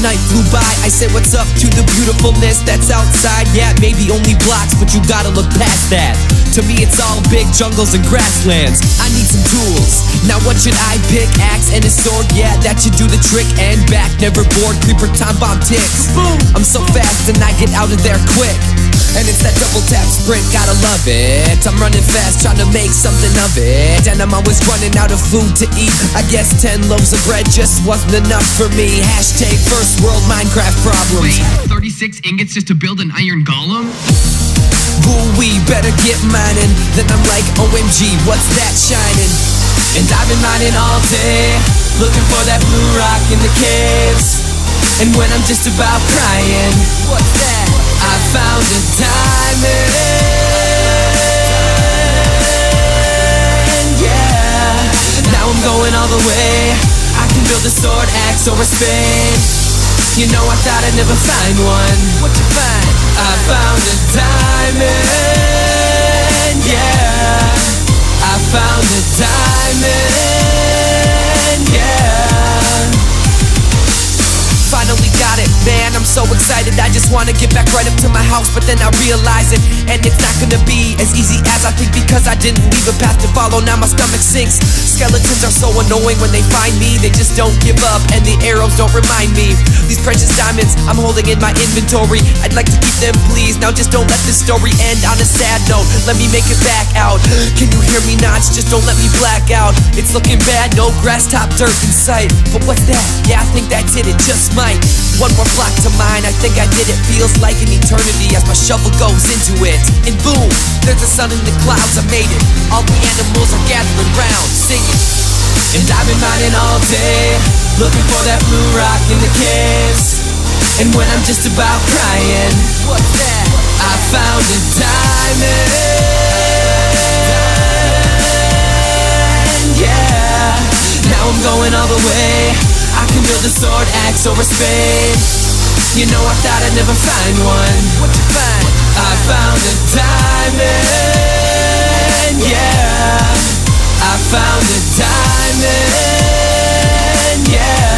night flew by. I said what's up to the beautifulness that's outside. Yeah, maybe only blocks, but you gotta look past that. To me it's all big jungles and grasslands. I need some tools. Now what should I pick? Axe and a sword, yeah, that should do the trick. And back, never bored, creeper time bomb ticks. I'm so fast and I get out of there quick. And it's that double tap sprint, gotta love it. I'm running fast, trying to make something of it. And I'm always running out of food to eat. I guess 10 loaves of bread just wasn't enough for me. Hashtag first world Minecraft problems. Wait, 36 ingots just to build an iron golem? Ooh, we better get mining. Then I'm like, OMG, what's that shining? And I've been mining all day, looking for that blue rock in the caves. And when I'm just about crying, what's that? I found a diamond, yeah. Now I'm going all the way. I can build a sword, axe, or a spade. You know I thought I'd never find one. What'd you find? I found a diamond, yeah. I found a diamond, yeah. Finally got it, man, I'm so excited. I just wanna get back right up to my house, but then I realize it. And it's not gonna be as easy as I think, because I didn't leave a path to follow, now my stomach sinks. Skeletons are so annoying when they find me. They just don't give up, and the arrows don't remind me. These precious diamonds I'm holding in my inventory, I'd like to keep them, please. Now just don't let this story end on a sad note. Let me make it back out. Can you hear me, Notch? Just don't let me black out. It's looking bad, no grass top dirt in sight. But what's that? Yeah, I think that's it, it just might. One more block to mine, I think I did it. Feels like an eternity as my shovel goes into it. And boom, there's a sun in the clouds, I made it. All the animals are gathering round, singing. And I've been mining all day, looking for that blue rock in the caves. And when I'm just about crying, what's that? I found a diamond, yeah. Now I'm going all the way. I can build a sword, axe, or a spade. You know I thought I'd never find one. What'd you find? I found a diamond, yeah. I found a diamond, yeah.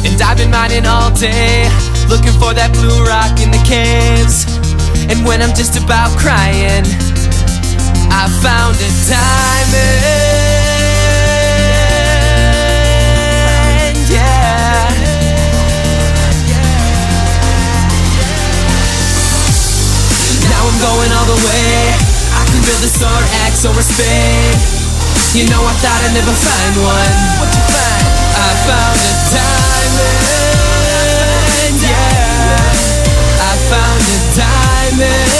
And I've been mining all day, looking for that blue rock in the caves. And when I'm just about crying, I found a diamond, yeah. Now I'm going all the way. I can build a sword, axe, or a spade. You know I thought I'd never find one. What'd you find? I found a diamond, yeah. I found a diamond.